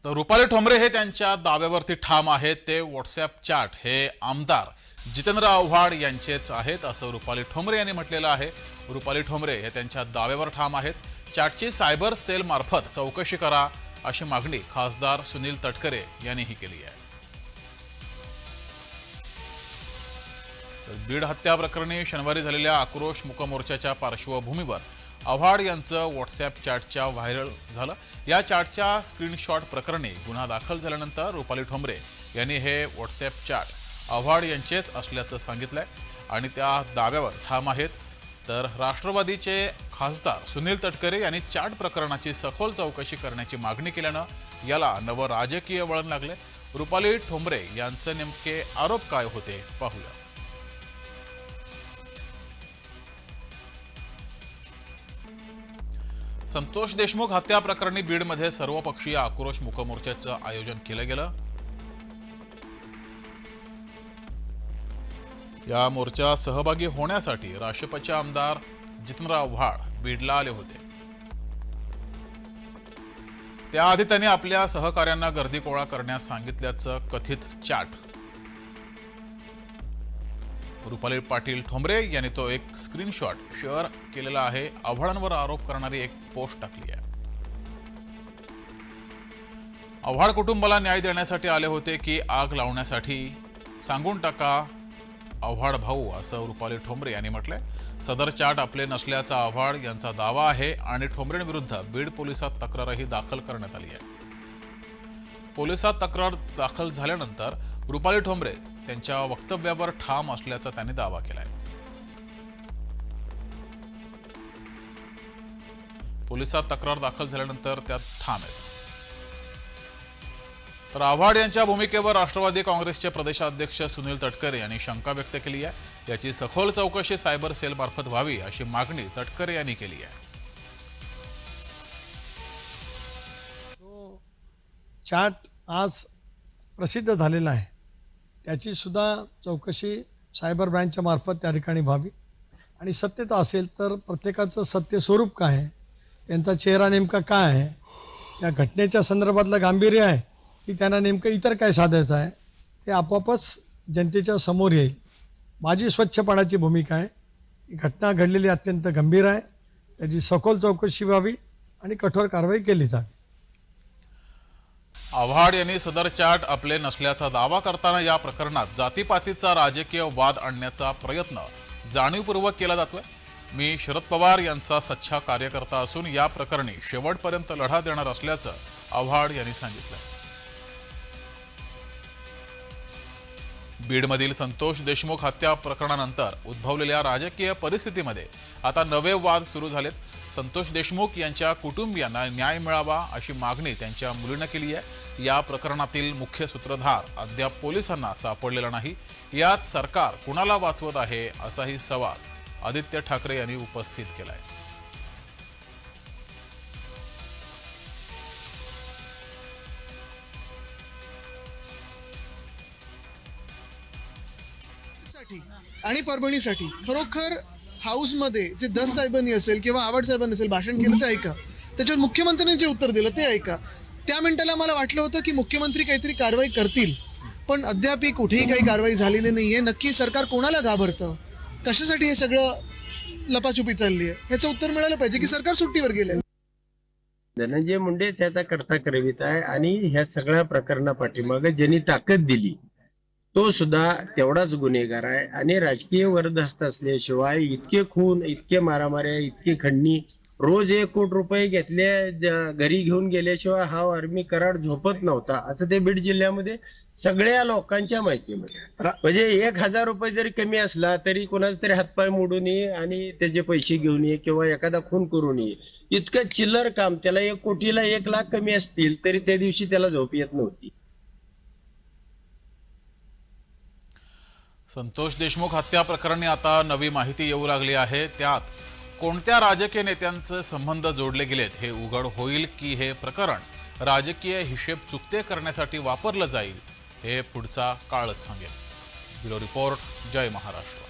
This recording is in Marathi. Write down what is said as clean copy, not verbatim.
तर रुपाली ठोंबरे हे त्यांच्या दाव्यावरती ठाम आहेत। ते व्हॉट्सॲप चॅट हे आमदार जितेंद्र आव्हाड यांचेच आहेत असं रुपाली ठोंबरे यांनी म्हटलेलं आहे। रुपाली ठोंबरे हे त्यांच्या दाव्यावर ठाम आहेत। चॅटची सायबर सेल मार्फत चौकशी करा अशी मागणी खासदार सुनील तटकरे यांनीही केली आहे। बीड हत्या प्रकरणी शनिवारी झालेल्या आक्रोश मूक मोर्चाच्या पार्श्वभूमीवर आव्हाड यांचं व्हॉट्सॲप चॅटच्या व्हायरल झालं। या चॅटच्या स्क्रीनशॉट प्रकरणी गुन्हा दाखल झाल्यानंतर रुपाली ठोंबरे यांनी हे व्हॉट्सॲप चॅट आव्हाड यांचेच असल्याचं सांगितलंय आणि त्या दाव्यावर ठाम आहेत। तर राष्ट्रवादीचे खासदार सुनील तटकरे यांनी चॅट प्रकरणाची सखोल चौकशी करण्याची मागणी केल्यानं याला नवं राजकीय वळण लागले। रुपाली ठोंबरे यांचे नेमके आरोप काय होते पाहूया। संतोष देशमुख हत्या प्रकरणी बीडमध्ये सर्वपक्षीय आक्रोश मूक मोर्चाचं आयोजन केलं गेलं। या मोर्चात सहभागी होण्यासाठी राष्ट्रपचे आमदार जितेंद्र आव्हाड बीडला आले होते। त्याआधी त्यांनी आपल्या सहकाऱ्यांना गर्दी गोळा करण्यास सांगितल्याचं कथित चॅट रुपाली पाटील ठोंबरे यांनी तो एक स्क्रीनशॉट शेअर केलेला आहे। आव्हाडांवर आरोप करणारी एक पोस्ट टाकली आहे। आव्हाड कुटुंबाला न्याय देण्यासाठी आले होते की आग लावण्यासाठी सांगून टाका आव्हाड भाऊ असं रुपाली ठोंबरे यांनी म्हटलंय। सदर चॅट आपले नसल्याचा आव्हाड यांचा दावा आहे आणि ठोंबरेंविरुद्ध बीड पोलिसात तक्रारही दाखल करण्यात आली आहे। पोलिसात तक्रार दाखल झाल्यानंतर रुपाली ठोंबरे त्यांच्या वक्तव्यावर ठाम असल्याचा त्यांनी दावा केलाय। पोलिसात तक्रार दाखल झाल्यानंतर त्यात ठाम आहेत। तर आव्हाड यांच्या भूमिकेवर राष्ट्रवादी काँग्रेसचे प्रदेशाध्यक्ष सुनील तटकरे यांनी शंका व्यक्त केली आहे। याची सखोल चौकशी सायबर सेल मार्फत व्हावी अशी मागणी तटकरे यांनी केली आहे। चॅट आज प्रसिद्ध झालेला आहे, त्याची सुद्धा चौकशी सायबर ब्रँचच्या मार्फत त्या ठिकाणी व्हावी आणि सत्यता असेल तर प्रत्येकाचं सत्य स्वरूप काय आहे, त्यांचा चेहरा नेमका काय आहे, त्या घटनेच्या संदर्भातलं गांभीर्य आहे की त्यांना नेमकं इतर काय साधायचं आहे, ते आपोआपच जनतेच्या समोर येईल। माझी स्वच्छपणाची भूमिका आहे की घटना घडलेली अत्यंत गंभीर आहे, त्याची सखोल चौकशी व्हावी आणि कठोर कारवाई केली जावी। आव्हाड यांनी सदर चॅट आपले नसल्याचा दावा करताना या प्रकरणात जातीपातीचा राजकीय वाद आणण्याचा प्रयत्न जाणीवपूर्वक केला जातोय। मी शरद पवार यांचा सच्चा कार्यकर्ता असून या प्रकरणी शेवटपर्यंत लढा देणार असल्याचं आव्हाड यांनी सांगितलं। बीडमधील संतोष देशमुख हत्या प्रकरणानंतर उद्भवलेल्या राजकीय परिस्थितीमध्ये आता नवे वाद सुरू झालेत। संतोष देशमुख यांच्या कुटुंबियांना न्याय मिळावा अशी मागणी त्यांच्या मुलीनं केली आहे। या प्रकरणातील मुख्य सूत्रधार अद्याप पोलिसांना सापडलेला नाही। यात सरकार कुणाला वाचवत आहे असाही सवाल आदित्य ठाकरे यांनी उपस्थित केलाय। आणि परभणीसाठी खरोखर हाऊसमध्ये जे दस साहेबांनी असेल किंवा आव्हाड साहेबांनी असेल भाषण केलं ते ऐका, त्याच्यावर मुख्यमंत्र्यांनी जे उत्तर दिलं ते ऐका। त्या मिनिटाला मला वाटलं होतं की मुख्यमंत्री काहीतरी कारवाई करतील, पण अद्याप कुठेही काही कारवाई झालेली नाहीये। नक्की सरकार कोणाला घाबरतं, कशासाठी हे सगळं लपाछुपी चालली आहे, ह्याचं उत्तर मिळालं पाहिजे की सरकार सुट्टीवर गेलंय। धनंजय मुंडे त्याचा करता करवित आहे आणि ह्या सगळ्या प्रकरणापाठीमागे ज्यांनी ताकद दिली तो सुद्धा तेवढाच गुन्हेगार आहे आणि राजकीय वरदहस्त असल्याशिवाय इतके खून, इतके मारामाऱ्या, इतकी खंडणी, रोज 1 कोटी रुपये घेतले घरी घेऊन गेल्याशिवाय हा आर्मी कराड झोपत नव्हता असं ते बीड जिल्ह्यामध्ये सगळ्या लोकांच्या माहितीमध्ये। म्हणजे 1000 रुपये जरी कमी असला तरी कोणाच तरी हातपाय मोडून ये आणि त्याचे पैसे घेऊन ये किंवा एखादा खून करून ये, इतकं चिल्लर काम। त्याला 1 कोटीला 1 लाख कमी असतील तरी त्या दिवशी त्याला झोप येत नव्हती। संतोष देशमुख हत्या प्रकरणी आता नवी माहिती येऊ लागली आहे। त्यात कोणत्या राजकीय नेत्यांचे संबंध जोडले गेलेत हे उघड होईल की हे प्रकरण राजकीय हिशेब चुकते करण्यासाठी वापरलं जाईल हे पुढचा काळच सांगेल। ब्युरो रिपोर्ट, जय महाराष्ट्र।